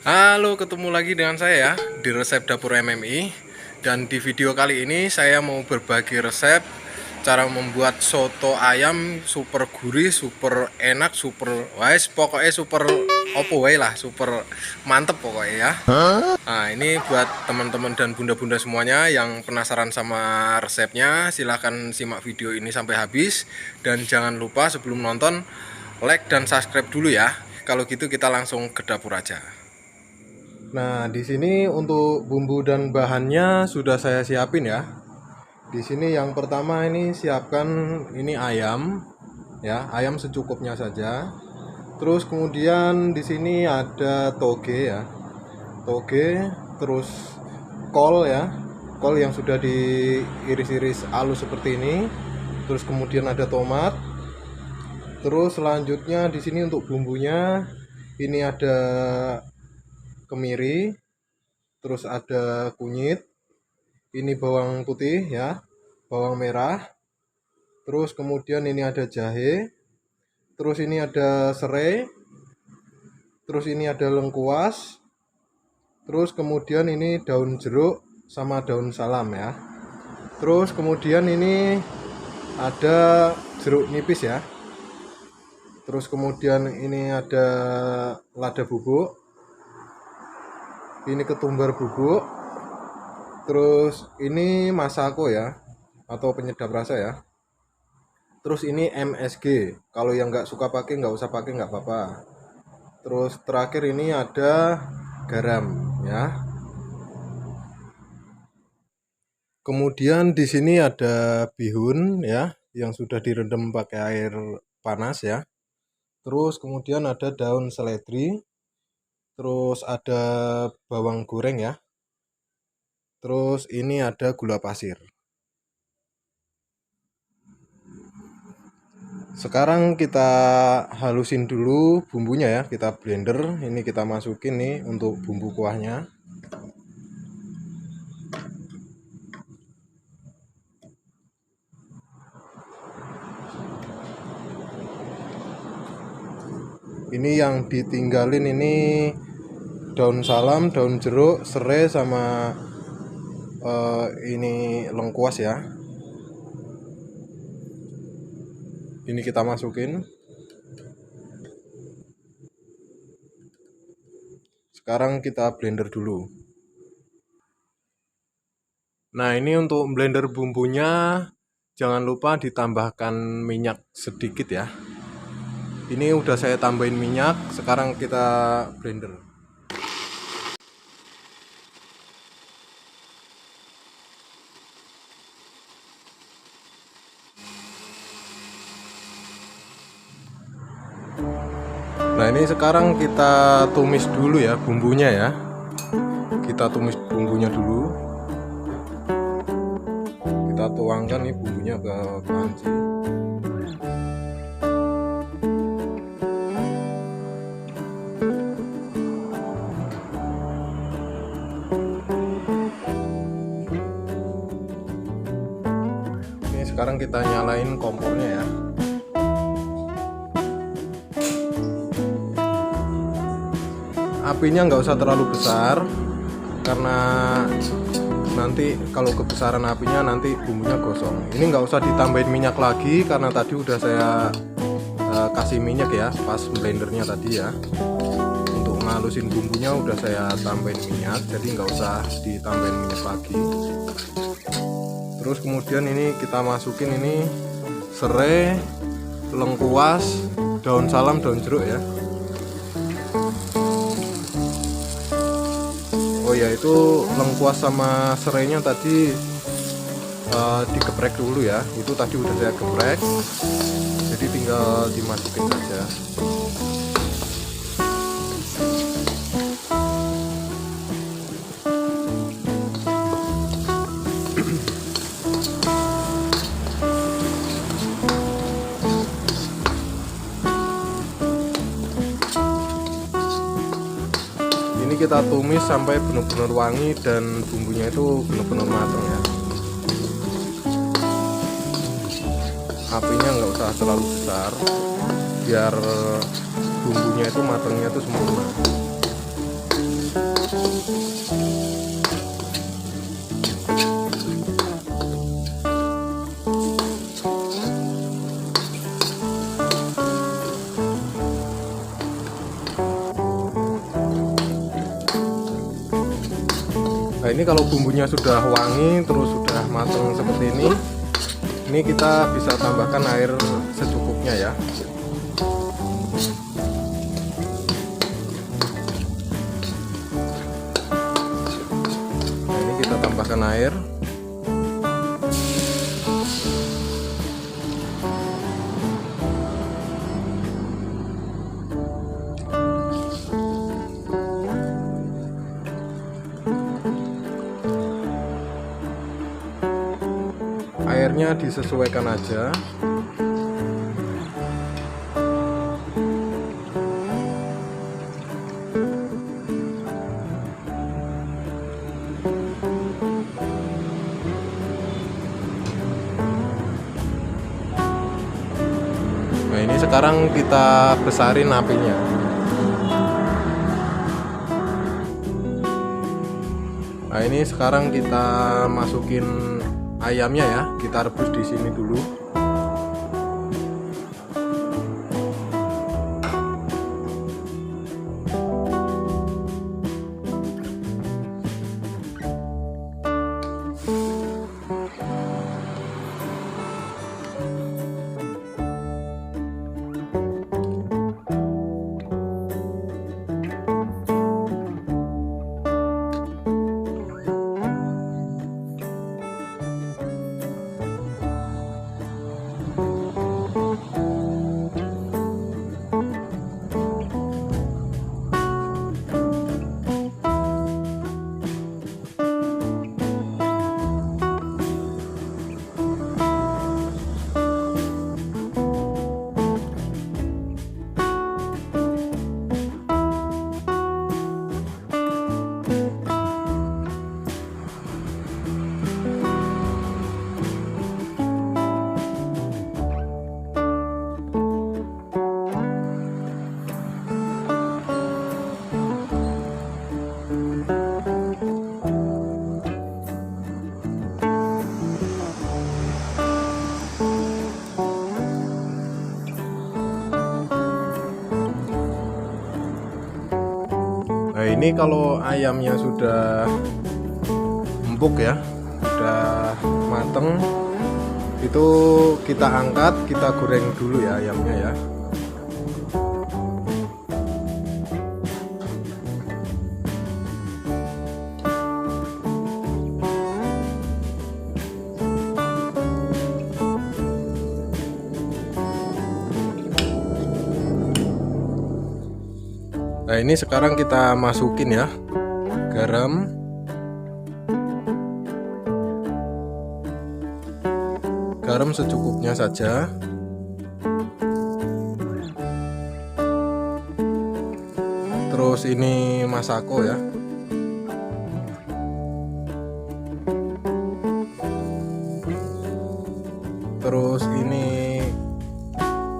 Halo, ketemu lagi dengan saya ya di resep dapur MMI. Dan di video kali ini saya mau berbagi resep cara membuat soto ayam super gurih, super enak, super wise, pokoknya super opo wae lah, super mantep pokoknya ya. Nah, ini buat teman-teman dan bunda-bunda semuanya yang penasaran sama resepnya, silahkan simak video ini sampai habis. Dan jangan lupa sebelum nonton, like dan subscribe dulu ya. Kalau gitu kita langsung ke dapur aja. Nah, di sini untuk bumbu dan bahannya sudah saya siapin ya. Di sini yang pertama ini siapkan ini ayam ya, ayam secukupnya saja. Terus kemudian di sini ada toge ya. Toge, terus kol ya. Kol yang sudah diiris-iris halus seperti ini. Terus kemudian ada tomat. Terus selanjutnya di sini untuk bumbunya ini ada kemiri, terus ada kunyit, ini bawang putih ya, bawang merah, terus kemudian ini ada jahe, terus ini ada serai, terus ini ada lengkuas, terus kemudian ini daun jeruk sama daun salam ya. Terus kemudian ini ada jeruk nipis ya. Terus kemudian ini ada lada bubuk, ini ketumbar bubuk, terus ini masako ya, atau penyedap rasa ya. Terus ini MSG, kalau yang nggak suka pakai nggak usah pakai, nggak apa-apa. Terus terakhir ini ada garam ya. Kemudian di sini ada bihun ya, yang sudah direndam pakai air panas ya. Terus kemudian ada daun seledri, terus ada bawang goreng ya. Terus ini ada gula pasir. Sekarang kita halusin dulu bumbunya ya, kita blender. Ini kita masukin nih untuk bumbu kuahnya. Ini yang ditinggalin ini daun salam, daun jeruk, serai sama ini lengkuas ya. Ini kita masukin. Sekarang kita blender dulu. Nah, ini untuk blender bumbunya jangan lupa ditambahkan minyak sedikit ya. Ini udah saya tambahin minyak, sekarang kita blender. Nah, ini sekarang kita tumis dulu ya bumbunya ya. Kita tumis bumbunya dulu. Kita tuangkan nih bumbunya ke panci. Ini sekarang kita nyalain kompornya ya. Apinya nggak usah terlalu besar karena nanti kalau kebesaran apinya nanti bumbunya gosong. Ini nggak usah ditambahin minyak lagi karena tadi udah saya kasih minyak ya pas blendernya tadi ya. Untuk ngalusin bumbunya udah saya tambahin minyak, jadi nggak usah ditambahin minyak lagi. Terus kemudian ini kita masukin ini serai, lengkuas, daun salam, daun jeruk ya. Oh ya, itu lengkuas sama serainya tadi digeprek dulu ya. Itu tadi udah saya geprek, jadi tinggal dimasukin saja. Ini kita tumis sampai benar-benar wangi dan bumbunya itu benar-benar matang ya. Apinya nggak usah terlalu besar biar bumbunya itu matangnya itu sempurna. Nah ini kalau bumbunya sudah wangi terus sudah matang seperti ini kita bisa tambahkan air secukupnya ya. Nah ini kita tambahkan air. Airnya disesuaikan aja. Nah ini sekarang kita besarin apinya. Nah ini sekarang kita masukin ayamnya ya, kita rebus di sini dulu. Nah ini kalau ayamnya sudah empuk ya, sudah mateng, itu kita angkat, kita goreng dulu ya ayamnya ya. Nah ini sekarang kita masukin ya garam, secukupnya saja. Terus ini masako ya. Terus ini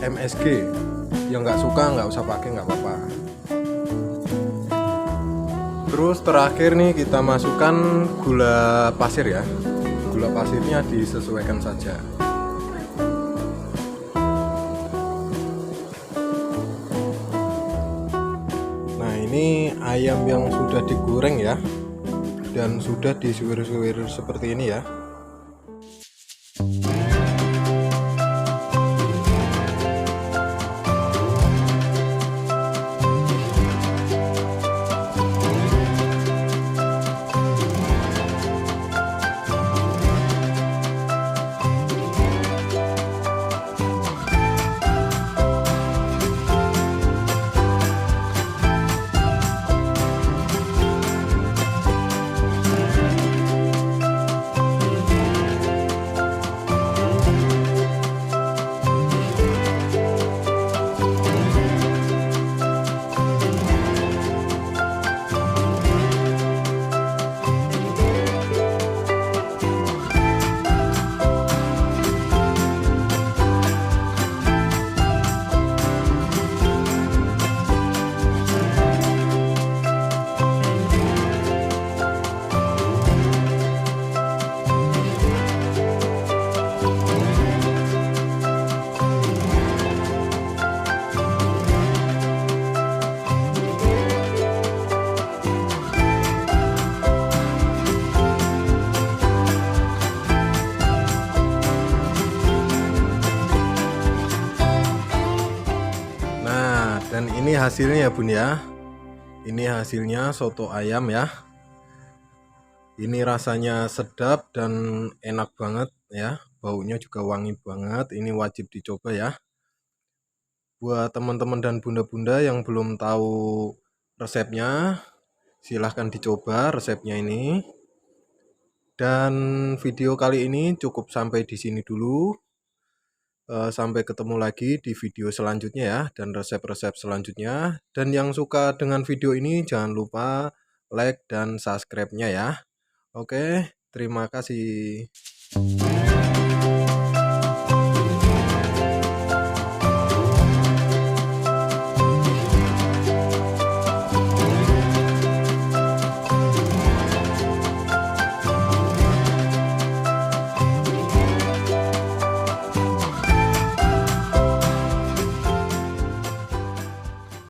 MSG, yang nggak suka nggak usah pakai, nggak apa-apa. Terus terakhir nih kita masukkan gula pasir ya. Gula pasirnya disesuaikan saja. Nah ini ayam yang sudah digoreng ya, dan sudah disuwir-suwir seperti ini ya. hasilnya ya bun ya. Ini hasilnya soto ayam ya. Ini rasanya sedap dan enak banget ya. Baunya juga wangi banget. Ini wajib dicoba ya. Buat teman-teman dan bunda-bunda yang belum tahu resepnya, silahkan dicoba resepnya ini. Dan video kali ini cukup sampai di sini dulu. Sampai ketemu lagi di video selanjutnya ya, dan resep-resep selanjutnya. Dan yang suka dengan video ini jangan lupa like dan subscribe-nya ya. Oke, terima kasih.